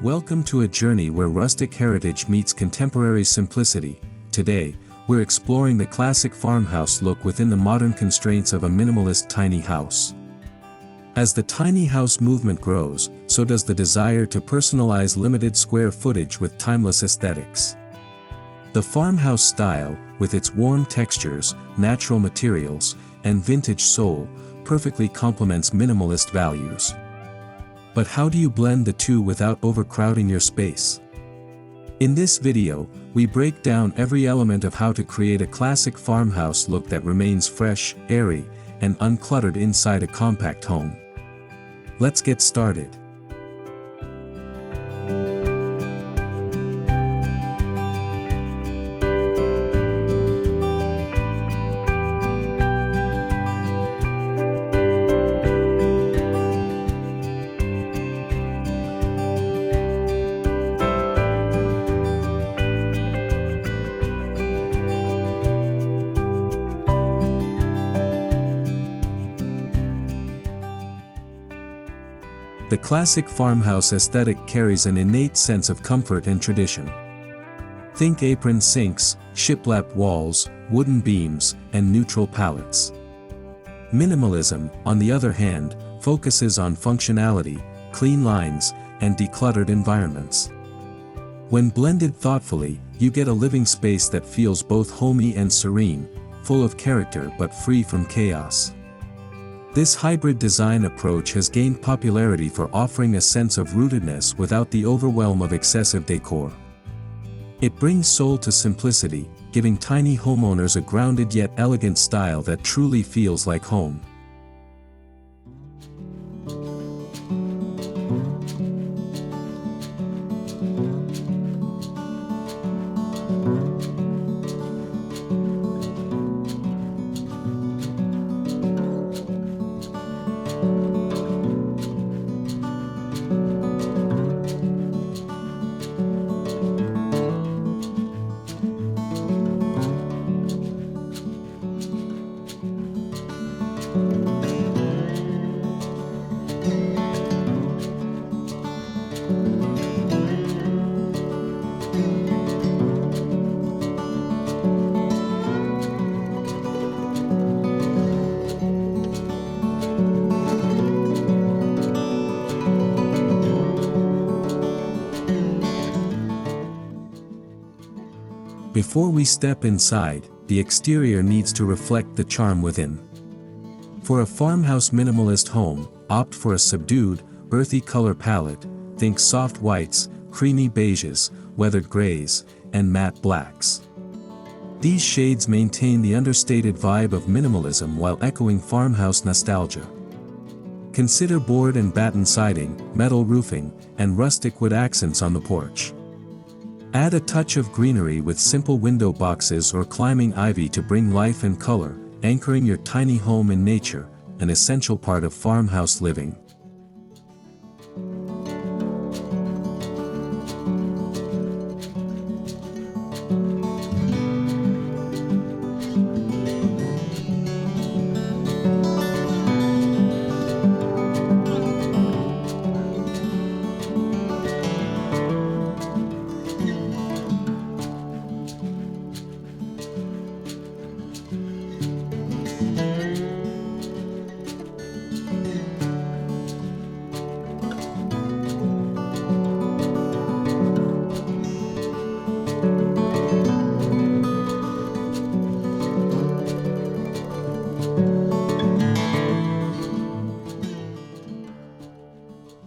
Welcome to a journey where rustic heritage meets contemporary simplicity. Today, we're exploring the classic farmhouse look within the modern constraints of a minimalist tiny house. As the tiny house movement grows, so does the desire to personalize limited square footage with timeless aesthetics. The farmhouse style, with its warm textures, natural materials, and vintage soul, perfectly complements minimalist values. But how do you blend the two without overcrowding your space? In this video, we break down every element of how to create a classic farmhouse look that remains fresh, airy, and uncluttered inside a compact home. Let's get started. The classic farmhouse aesthetic carries an innate sense of comfort and tradition. Think apron sinks, shiplap walls, wooden beams, and neutral palettes. Minimalism, on the other hand, focuses on functionality, clean lines, and decluttered environments. When blended thoughtfully, you get a living space that feels both homey and serene, full of character but free from chaos. This hybrid design approach has gained popularity for offering a sense of rootedness without the overwhelm of excessive decor. It brings soul to simplicity, giving tiny homeowners a grounded yet elegant style that truly feels like home. Before we step inside, the exterior needs to reflect the charm within. For a farmhouse minimalist home, opt for a subdued, earthy color palette. Think soft whites, creamy beiges, weathered grays, and matte blacks. These shades maintain the understated vibe of minimalism while echoing farmhouse nostalgia. Consider board and batten siding, metal roofing, and rustic wood accents on the porch. Add a touch of greenery with simple window boxes or climbing ivy to bring life and color, anchoring your tiny home in nature, an essential part of farmhouse living.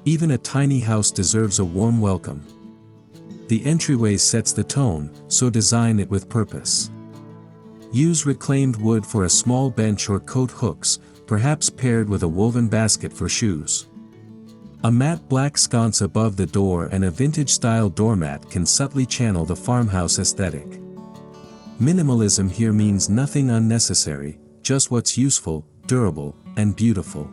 Even a tiny house deserves a warm welcome. The entryway sets the tone, so design it with purpose. Use reclaimed wood for a small bench or coat hooks, perhaps paired with a woven basket for shoes. A matte black sconce above the door and a vintage-style doormat can subtly channel the farmhouse aesthetic. Minimalism here means nothing unnecessary, just what's useful, durable, and beautiful.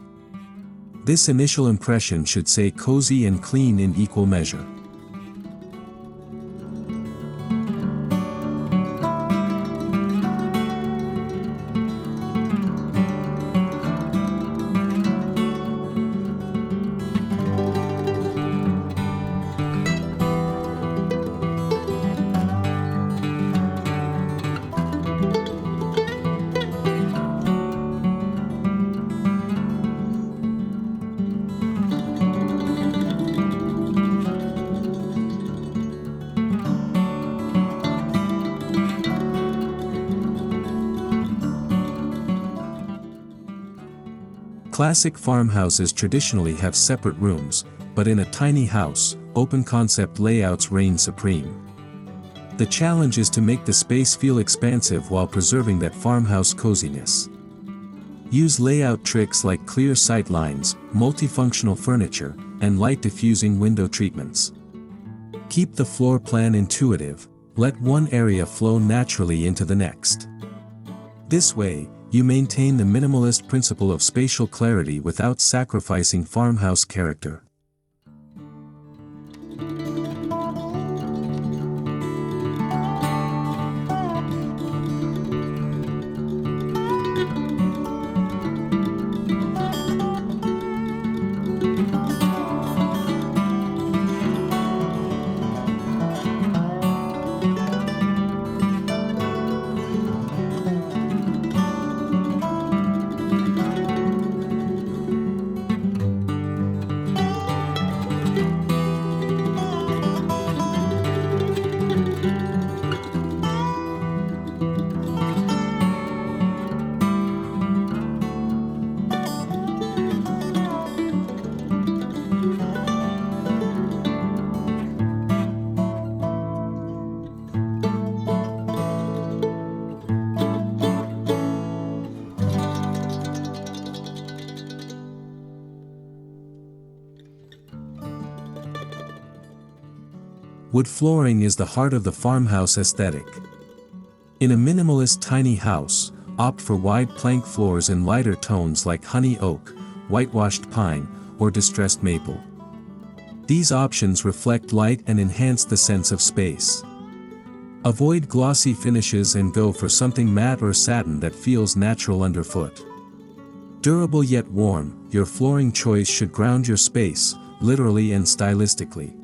This initial impression should say cozy and clean in equal measure. Classic farmhouses traditionally have separate rooms, but in a tiny house, open-concept layouts reign supreme. The challenge is to make the space feel expansive while preserving that farmhouse coziness. Use layout tricks like clear sight lines, multifunctional furniture, and light diffusing window treatments. Keep the floor plan intuitive, let one area flow naturally into the next. This way, you maintain the minimalist principle of spatial clarity without sacrificing farmhouse character. Wood flooring is the heart of the farmhouse aesthetic. In a minimalist tiny house, opt for wide plank floors in lighter tones like honey oak, whitewashed pine, or distressed maple. These options reflect light and enhance the sense of space. Avoid glossy finishes and go for something matte or satin that feels natural underfoot. Durable yet warm, your flooring choice should ground your space, literally and stylistically.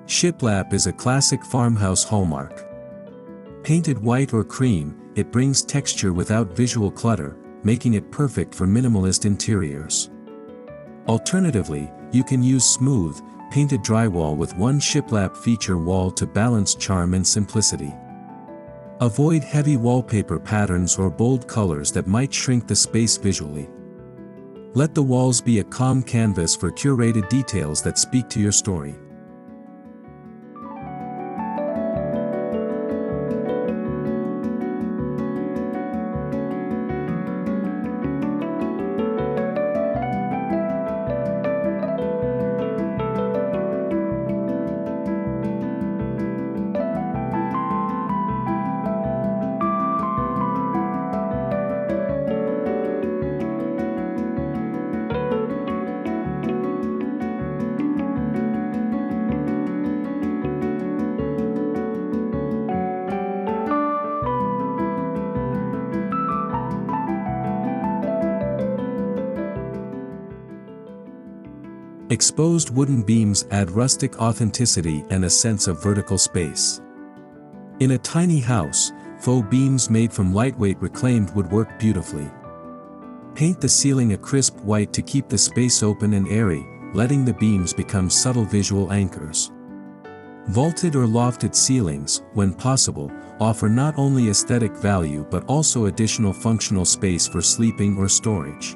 Shiplap is a classic farmhouse hallmark. Painted white or cream, it brings texture without visual clutter, making it perfect for minimalist interiors. Alternatively, you can use smooth, painted drywall with one shiplap feature wall to balance charm and simplicity. Avoid heavy wallpaper patterns or bold colors that might shrink the space visually. Let the walls be a calm canvas for curated details that speak to your story. Exposed wooden beams add rustic authenticity and a sense of vertical space. In a tiny house, faux beams made from lightweight reclaimed wood work beautifully. Paint the ceiling a crisp white to keep the space open and airy, letting the beams become subtle visual anchors. Vaulted or lofted ceilings, when possible, offer not only aesthetic value but also additional functional space for sleeping or storage.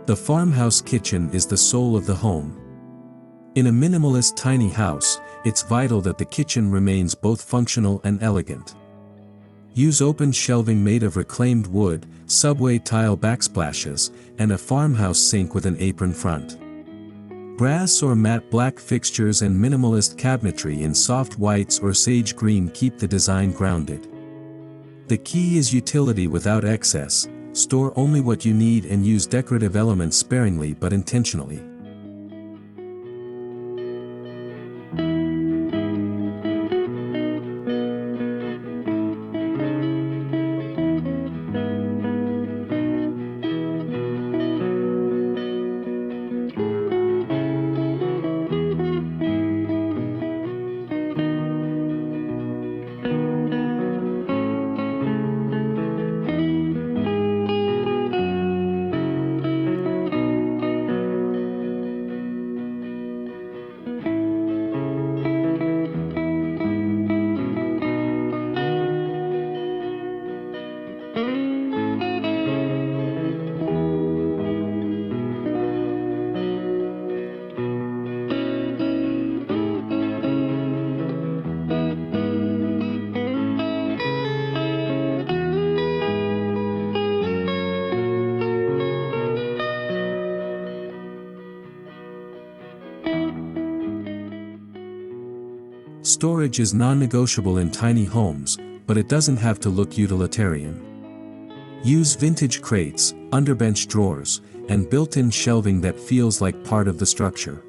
The farmhouse kitchen is the soul of the home. In a minimalist tiny house, it's vital that the kitchen remains both functional and elegant. Use open shelving made of reclaimed wood, subway tile backsplashes, and a farmhouse sink with an apron front. Brass or matte black fixtures and minimalist cabinetry in soft whites or sage green keep the design grounded. The key is utility without excess. Store only what you need and use decorative elements sparingly but intentionally. Storage is non-negotiable in tiny homes, but it doesn't have to look utilitarian. Use vintage crates, underbench drawers, and built-in shelving that feels like part of the structure.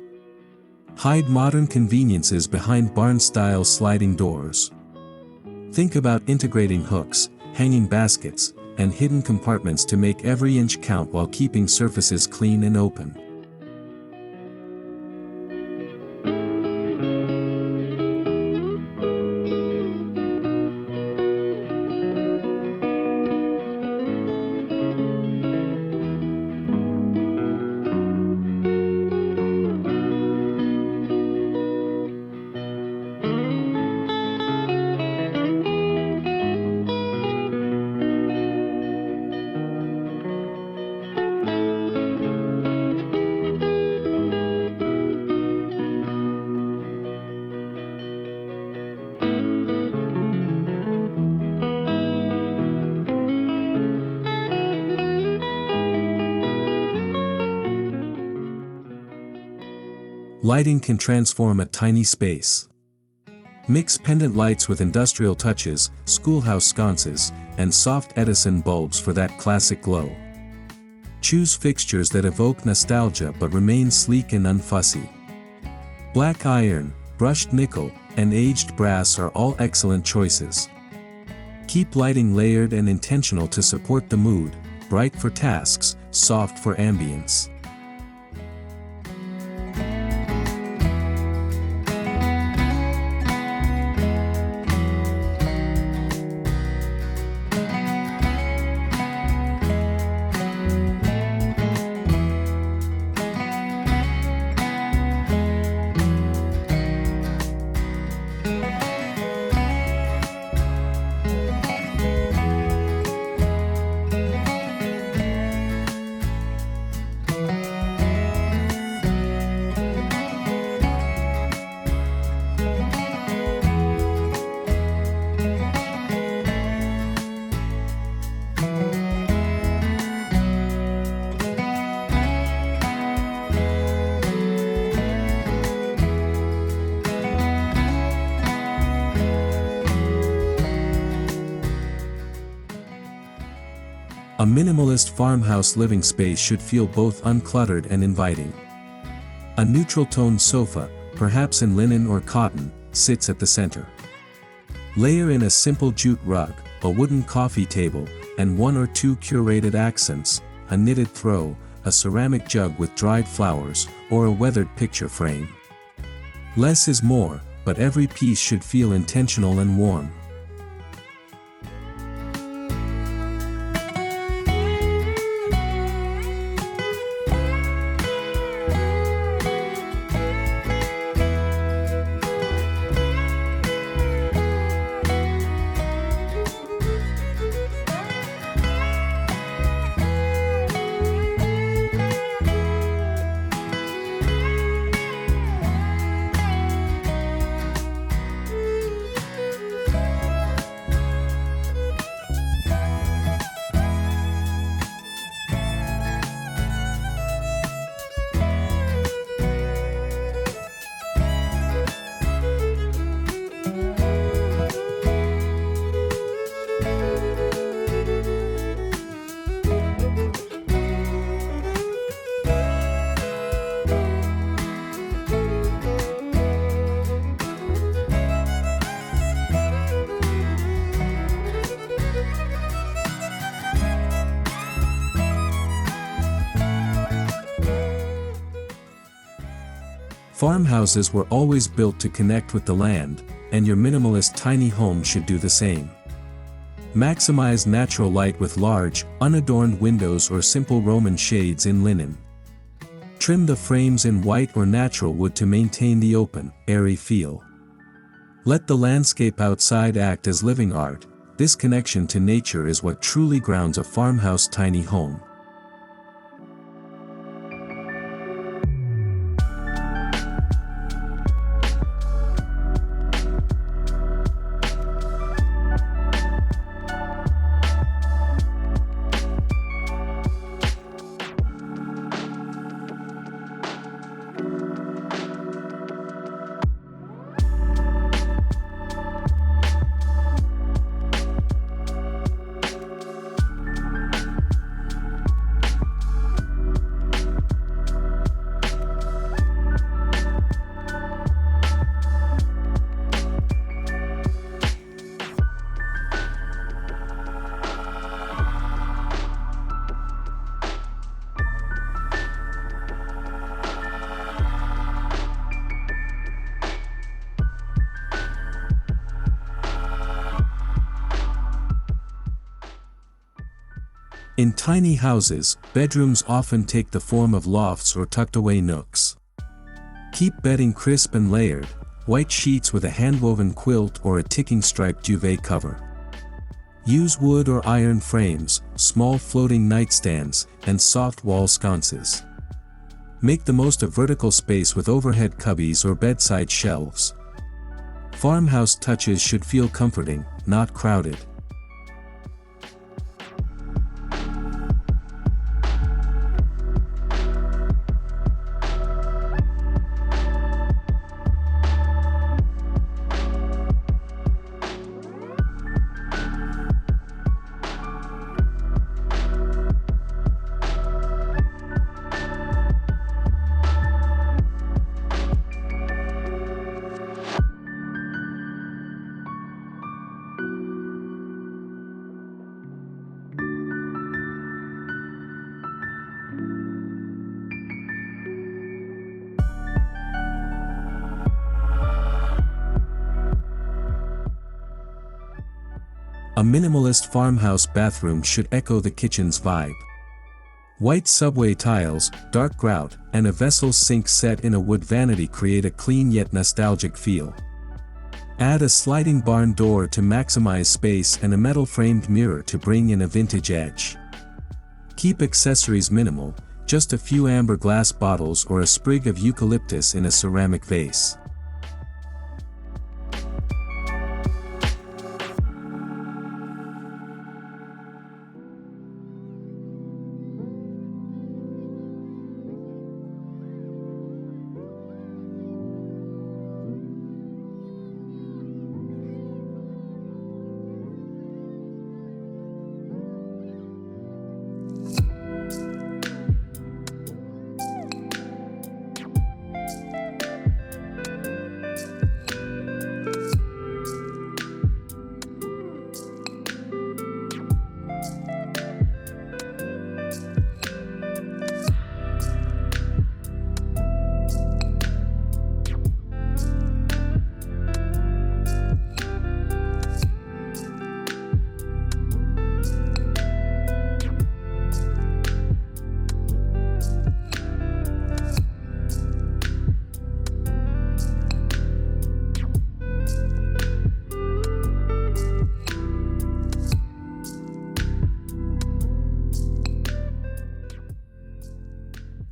Hide modern conveniences behind barn-style sliding doors. Think about integrating hooks, hanging baskets, and hidden compartments to make every inch count while keeping surfaces clean and open. Lighting can transform a tiny space. Mix pendant lights with industrial touches, schoolhouse sconces, and soft Edison bulbs for that classic glow. Choose fixtures that evoke nostalgia but remain sleek and unfussy. Black iron, brushed nickel, and aged brass are all excellent choices. Keep lighting layered and intentional to support the mood, bright for tasks, soft for ambience. A minimalist farmhouse living space should feel both uncluttered and inviting. A neutral-toned sofa, perhaps in linen or cotton, sits at the center. Layer in a simple jute rug, a wooden coffee table, and one or two curated accents, a knitted throw, a ceramic jug with dried flowers, or a weathered picture frame. Less is more, but every piece should feel intentional and warm. Farmhouses were always built to connect with the land, and your minimalist tiny home should do the same. Maximize natural light with large, unadorned windows or simple Roman shades in linen. Trim the frames in white or natural wood to maintain the open, airy feel. Let the landscape outside act as living art. This connection to nature is what truly grounds a farmhouse tiny home. In tiny houses, bedrooms often take the form of lofts or tucked-away nooks. Keep bedding crisp and layered, white sheets with a hand-woven quilt or a ticking striped duvet cover. Use wood or iron frames, small floating nightstands, and soft wall sconces. Make the most of vertical space with overhead cubbies or bedside shelves. Farmhouse touches should feel comforting, not crowded. A minimalist farmhouse bathroom should echo the kitchen's vibe. White subway tiles, dark grout, and a vessel sink set in a wood vanity create a clean yet nostalgic feel. Add a sliding barn door to maximize space and a metal-framed mirror to bring in a vintage edge. Keep accessories minimal, just a few amber glass bottles or a sprig of eucalyptus in a ceramic vase.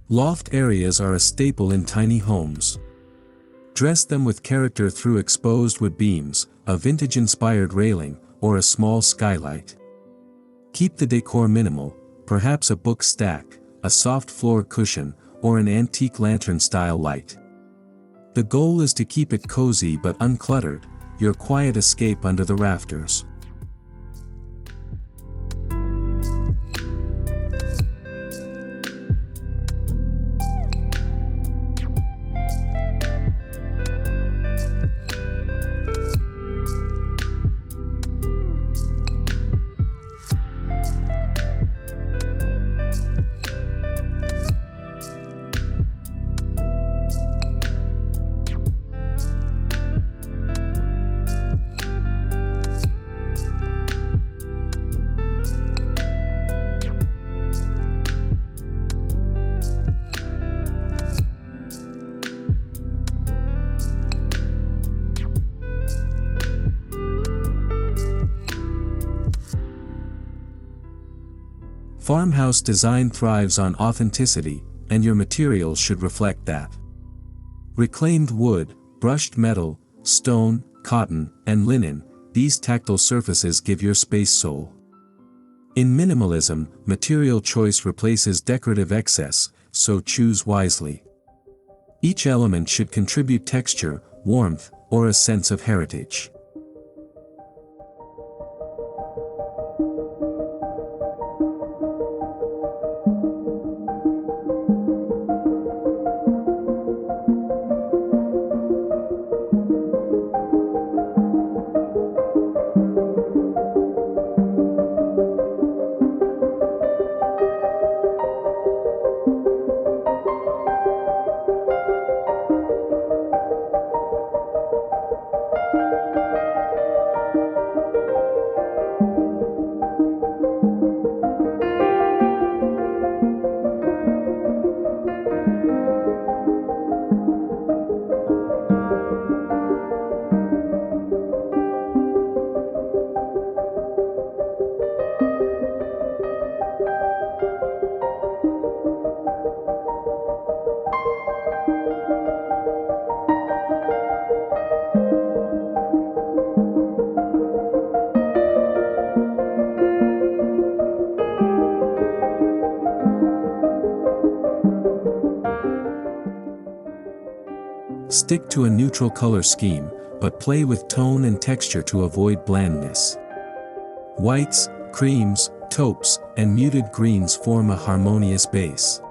Loft areas are a staple in tiny homes. Dress them with character through exposed wood beams, a vintage-inspired railing, or a small skylight. Keep the decor minimal, perhaps a book stack, a soft floor cushion, or an antique lantern-style light. The goal is to keep it cozy but uncluttered, your quiet escape under the rafters. Farmhouse design thrives on authenticity, and your materials should reflect that. Reclaimed wood, brushed metal, stone, cotton, and linen, these tactile surfaces give your space soul. In minimalism, material choice replaces decorative excess, so choose wisely. Each element should contribute texture, warmth, or a sense of heritage. Stick to a neutral color scheme, but play with tone and texture to avoid blandness. Whites, creams, taupes, and muted greens form a harmonious base.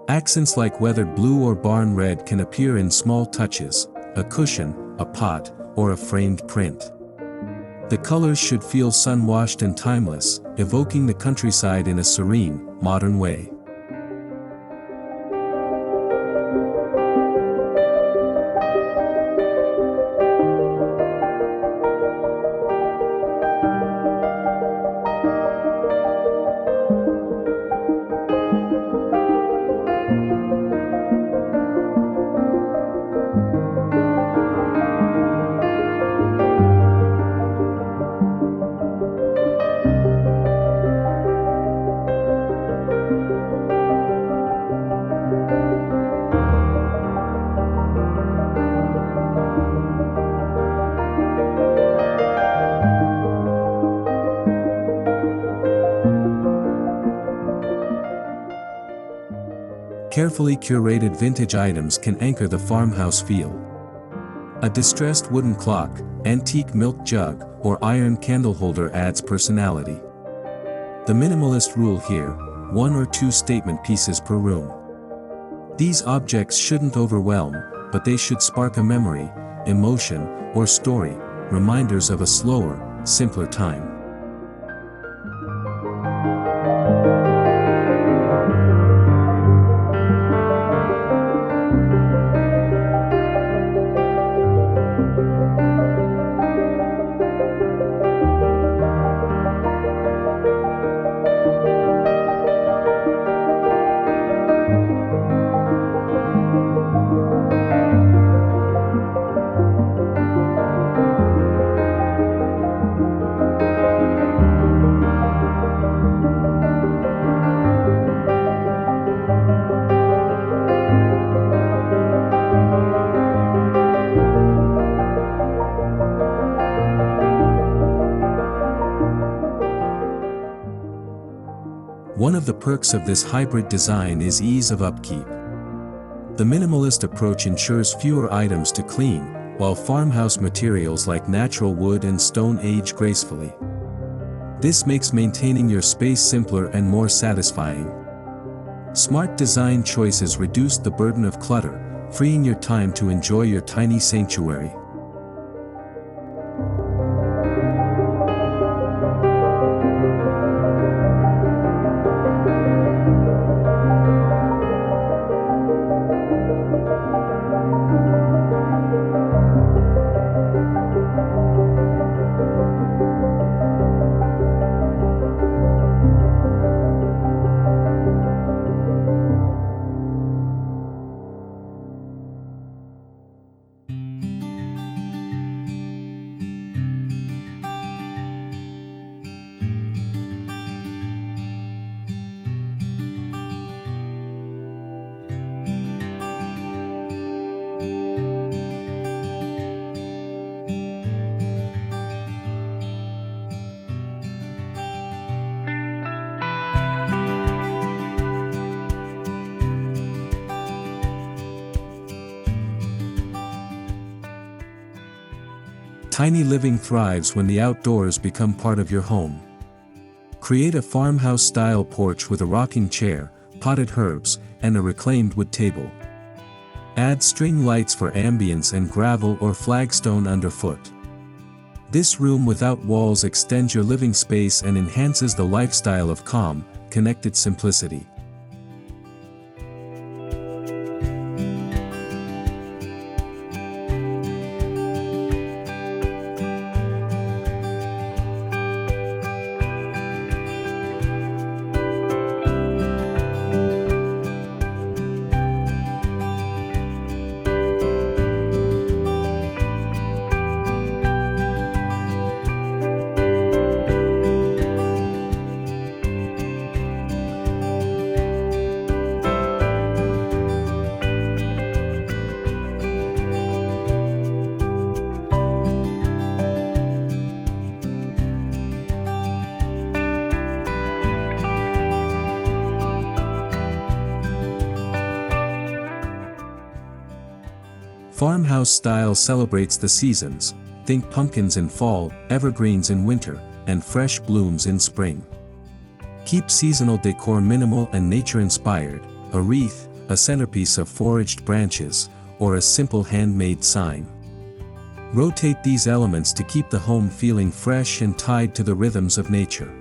Accents like weathered blue or barn red can appear in small touches, a cushion, a pot, or a framed print. The colors should feel sun-washed and timeless, evoking the countryside in a serene, modern way. Carefully curated vintage items can anchor the farmhouse feel. A distressed wooden clock, antique milk jug, or iron candle holder adds personality. The minimalist rule here: 1 or 2 statement pieces per room. These objects shouldn't overwhelm, but they should spark a memory, emotion, or story, reminders of a slower, simpler time. One of the perks of this hybrid design is ease of upkeep. The minimalist approach ensures fewer items to clean, while farmhouse materials like natural wood and stone age gracefully. This makes maintaining your space simpler and more satisfying. Smart design choices reduce the burden of clutter, freeing your time to enjoy your tiny sanctuary. tiny living thrives when the outdoors become part of your home. Create a farmhouse-style porch with a rocking chair, potted herbs, and a reclaimed wood table. Add string lights for ambience and gravel or flagstone underfoot. This room without walls extends your living space and enhances the lifestyle of calm, connected simplicity. Farmhouse style celebrates the seasons. Think pumpkins in fall, evergreens in winter, and fresh blooms in spring. Keep seasonal decor minimal and nature-inspired, a wreath, a centerpiece of foraged branches, or a simple handmade sign. Rotate these elements to keep the home feeling fresh and tied to the rhythms of nature.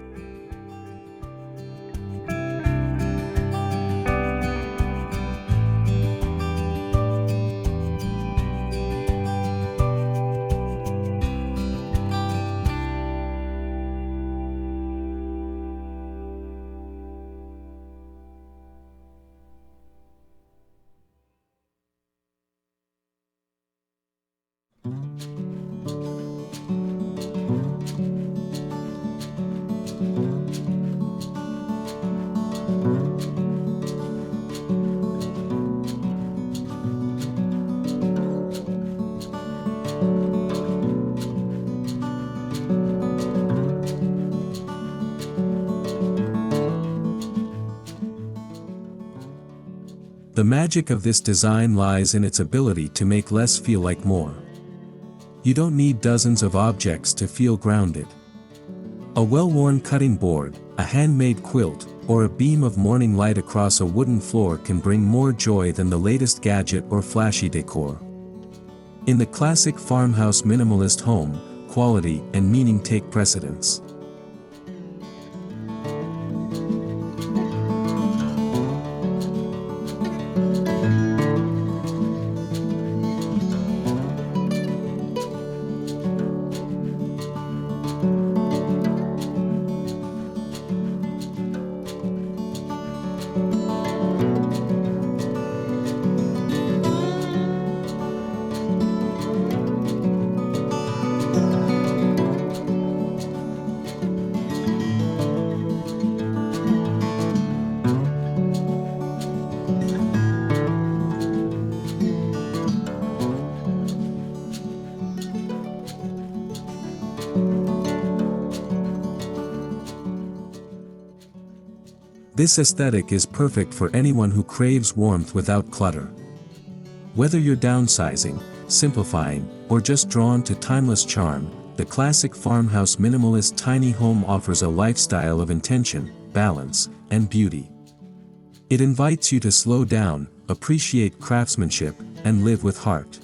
The magic of this design lies in its ability to make less feel like more. You don't need dozens of objects to feel grounded. A well-worn cutting board, a handmade quilt, or a beam of morning light across a wooden floor can bring more joy than the latest gadget or flashy decor. In the classic farmhouse minimalist home, quality and meaning take precedence. This aesthetic is perfect for anyone who craves warmth without clutter. Whether you're downsizing, simplifying, or just drawn to timeless charm, the classic farmhouse minimalist tiny home offers a lifestyle of intention, balance, and beauty. It invites you to slow down, appreciate craftsmanship, and live with heart.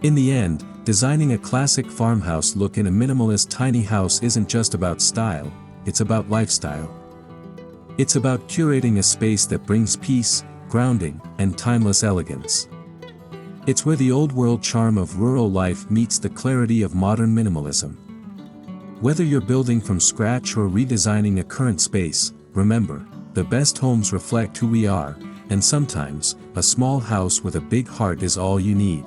In the end, designing a classic farmhouse look in a minimalist tiny house isn't just about style, it's about lifestyle. It's about curating a space that brings peace, grounding, and timeless elegance. It's where the old-world charm of rural life meets the clarity of modern minimalism. Whether you're building from scratch or redesigning a current space, remember, the best homes reflect who we are, and sometimes, a small house with a big heart is all you need.